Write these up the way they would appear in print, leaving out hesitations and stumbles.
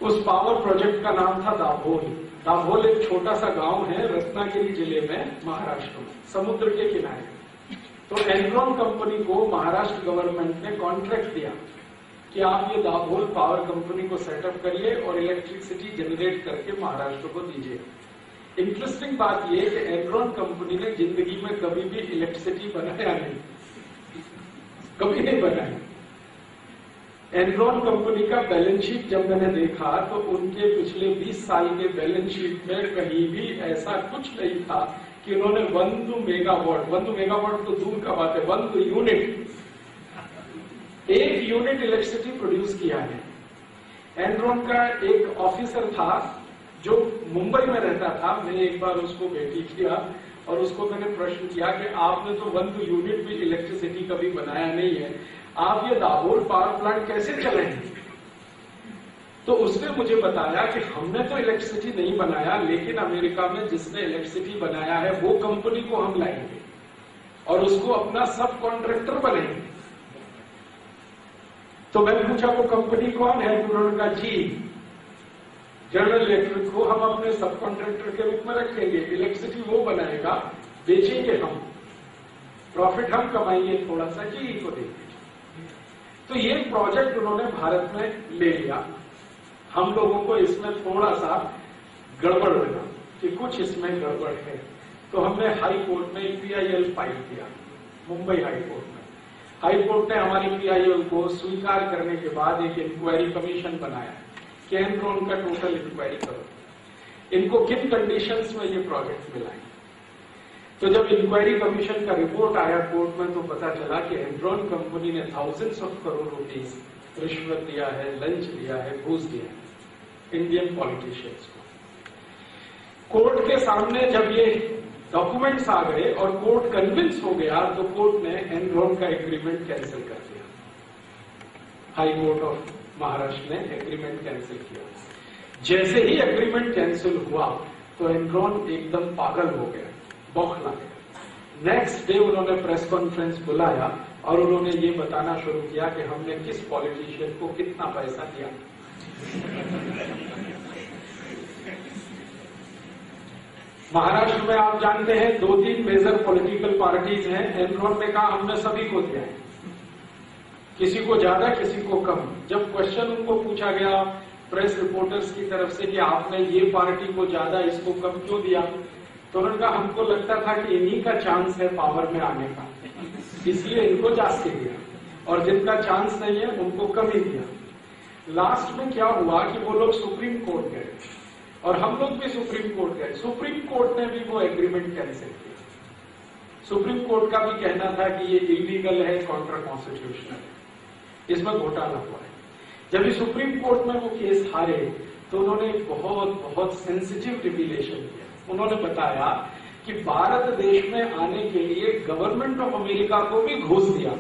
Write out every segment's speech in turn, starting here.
उस power project का नाम था दाभोल। दाभोल एक छोटा सा गांव है रत्नागिरी जिले में, महाराष्ट्र में, समुद्र के किनारे। तो एनरॉन कंपनी को महाराष्ट्र गवर्नमेंट ने कॉन्ट्रैक्ट दिया कि आप ये दाभोल पावर कंपनी को सेटअप करिए और इलेक्ट्रिसिटी जनरेट करके महाराष्ट्र को दीजिए। इंटरेस्टिंग बात यह कि एनरॉन कंपनी ने जिंदगी में कभी भी इलेक्ट्रिसिटी बनाया नहीं, कभी नहीं बनाया। एनरॉन कंपनी का बैलेंस शीट जब मैंने देखा तो उनके पिछले 20 साल के बैलेंस शीट में कहीं भी ऐसा कुछ नहीं था कि उन्होंने 1 मेगावाट तो दूर का बात है, 1 यूनिट, 1 यूनिट इलेक्ट्रिसिटी प्रोड्यूस किया है। एनरॉन का एक ऑफिसर था जो मुंबई में रहता था। मैंने एक बार उसको भेटी किया और उसको मैंने प्रश्न किया कि आपने तो 1 यूनिट भी इलेक्ट्रिसिटी कभी बनाया नहीं है, आप ये दाभोल पावर प्लांट कैसे चलाएंगे? तो उसने मुझे बताया कि हमने तो इलेक्ट्रिसिटी नहीं बनाया, लेकिन अमेरिका में जिसने इलेक्ट्रिसिटी बनाया है वो कंपनी को हम लाएंगे और उसको अपना सब कॉन्ट्रैक्टर बनाएंगे। तो मैंने पूछा वो कंपनी कौन है? उन्होंने कहा जी, जनरल इलेक्ट्रिक को हम अपने सब कॉन्ट्रैक्टर के रूप में रखेंगे, इलेक्ट्रिसिटी वो बनाएगा, बेचेंगे हम, प्रॉफिट हम कमाएंगे थोड़ा सा, जी को देंगे। तो ये प्रोजेक्ट उन्होंने भारत में ले लिया। हम लोगों को इसमें थोड़ा सा गड़बड़ लगा कि कुछ इसमें गड़बड़ है, तो हमने हाई कोर्ट में पीआईएल फाइल किया, मुंबई हाई कोर्ट में। हाई कोर्ट ने हमारी पीआईएल को स्वीकार करने के बाद एक इंक्वायरी कमीशन बनाया कि एनरॉन का टोटल इंक्वायरी करो, इनको किन कंडीशंस में ये प्रोजेक्ट मिला है। तो जब इंक्वायरी कमीशन का रिपोर्ट आया कोर्ट में तो पता चला कि एनरॉन कंपनी ने थाउजेंड्स ऑफ करोड़ रुपीस रिश्वत दिया है, लंच दिया है, घूस दिया है इंडियन पॉलिटिशियंस को। कोर्ट के सामने जब ये डॉक्यूमेंट्स आ गए और कोर्ट कन्विंस हो गया तो कोर्ट ने एनरॉन का एग्रीमेंट कैंसिल कर दिया। हाई कोर्ट ऑफ महाराष्ट्र ने एग्रीमेंट कैंसिल किया। जैसे ही एग्रीमेंट कैंसिल हुआ तो एनरॉन एकदम पागल हो गया, बौखला गया। नेक्स्ट डे उन्होंने प्रेस कॉन्फ्रेंस बुलाया और उन्होंने ये बताना शुरू किया कि हमने किस पॉलिटिशियन को कितना पैसा दिया। महाराष्ट्र में आप जानते हैं 2-3 मेजर पॉलिटिकल पार्टीज हैं। एनरॉन ने कहा हमने सभी को दिया है, किसी को ज्यादा किसी को कम। जब क्वेश्चन उनको पूछा गया प्रेस रिपोर्टर्स की तरफ से कि आपने ये पार्टी को ज्यादा इसको कम क्यों दिया, तो उन्होंने कहा हमको लगता था कि इन्हीं का चांस है पावर में आने का, इसलिए इनको जास्ती दिया, और जिनका चांस नहीं है उनको कम ही दिया। लास्ट में क्या हुआ कि वो लोग सुप्रीम कोर्ट गए और हम लोग भी सुप्रीम कोर्ट गए। सुप्रीम कोर्ट ने भी वो एग्रीमेंट कैंसिल किया। सुप्रीम कोर्ट का भी कहना था कि ये इलीगल है, कॉन्ट्रा कॉन्स्टिट्यूशनल है, इसमें घोटाला हुआ है। जब ये सुप्रीम कोर्ट में वो केस हारे तो उन्होंने बहुत सेंसिटिव रिवीलेशन किया। उन्होंने बताया कि भारत देश में आने के लिए गवर्नमेंट ऑफ अमेरिका को भी घूस दिया,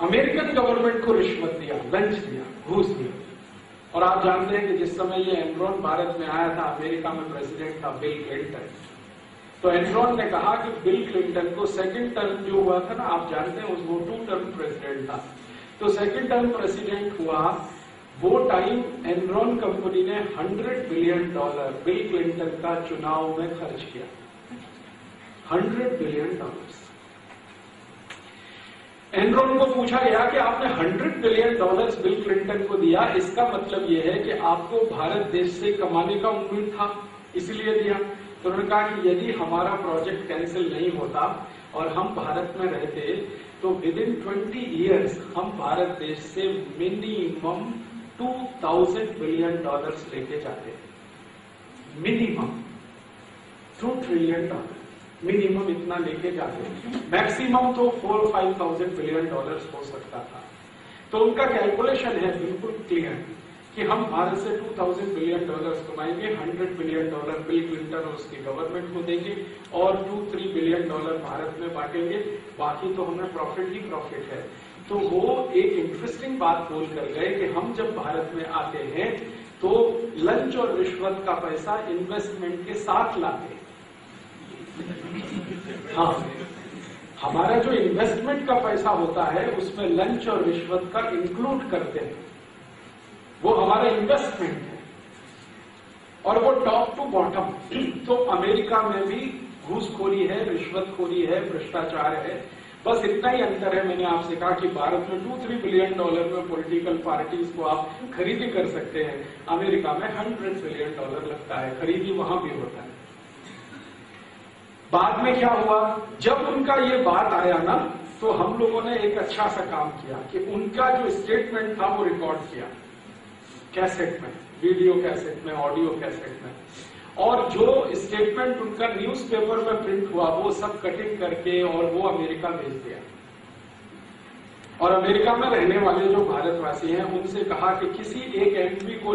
अमेरिकन गवर्नमेंट को रिश्वत दिया, लंच दिया, घूस दिया। और आप जानते हैं कि जिस समय ये एनरॉन भारत में आया था, अमेरिका में प्रेसिडेंट था बिल क्लिंटन। तो एनरॉन ने कहा कि बिल क्लिंटन को सेकंड टर्म जो हुआ था ना, आप जानते हैं वो 2 टर्म प्रेसिडेंट था, तो सेकंड टर्म प्रेसिडेंट हुआ वो टाइम एनरॉन कंपनी ने $100 बिलियन बिल क्लिंटन का चुनाव में खर्च किया। $100 बिलियन। एनरॉन को पूछा गया कि आपने $100 बिलियन बिल क्लिंटन को दिया, इसका मतलब यह है कि आपको भारत देश से कमाने का उम्मीद था इसलिए दिया। तो उन्होंने कहा कि यदि हमारा प्रोजेक्ट कैंसिल नहीं होता और हम भारत में रहते तो विदिन 20 ईयर्स हम भारत देश से मिनिमम $2000 बिलियन लेके जाते हैं, मिनिमम $2 ट्रिलियन, मिनिमम इतना लेके जाते हैं। मैक्सिमम तो 4-5,000 बिलियन हो सकता था। तो उनका कैलकुलेशन है बिल्कुल क्लियर कि हम भारत से $2000 बिलियन कमाएंगे, $100 बिलियन बिल क्लिंटन और उसकी गवर्नमेंट को देंगे और $2-3 बिलियन भारत में बांटेंगे, बाकी तो हमें प्रॉफिट ही प्रॉफिट है। तो वो एक इंटरेस्टिंग बात बोल कर गए कि हम जब भारत में आते हैं तो लंच और रिश्वत का पैसा इन्वेस्टमेंट के साथ लाते हैं। हाँ, हमारा जो इन्वेस्टमेंट का पैसा होता है उसमें लंच और रिश्वत का इंक्लूड करते हैं, वो हमारा इन्वेस्टमेंट है, और वो टॉप टू बॉटम। तो अमेरिका में भी घूसखोरी है, रिश्वतखोरी है, भ्रष्टाचार है, बस इतना ही अंतर है। मैंने आपसे कहा कि भारत में $2-3 बिलियन में पॉलिटिकल पार्टीज को आप खरीदी कर सकते हैं, अमेरिका में $100 बिलियन लगता है, खरीदी वहां भी होता है। बाद में क्या हुआ, जब उनका ये बात आया ना, तो हम लोगों ने एक अच्छा सा काम किया कि उनका जो स्टेटमेंट था वो रिकॉर्ड किया कैसेट में, वीडियो कैसेट में, ऑडियो कैसेट में, और जो स्टेटमेंट उनका न्यूज़पेपर में प्रिंट हुआ वो सब कटिंग करके और वो अमेरिका भेज दिया। और अमेरिका में रहने वाले जो भारतवासी हैं उनसे कहा कि किसी एक एमपी को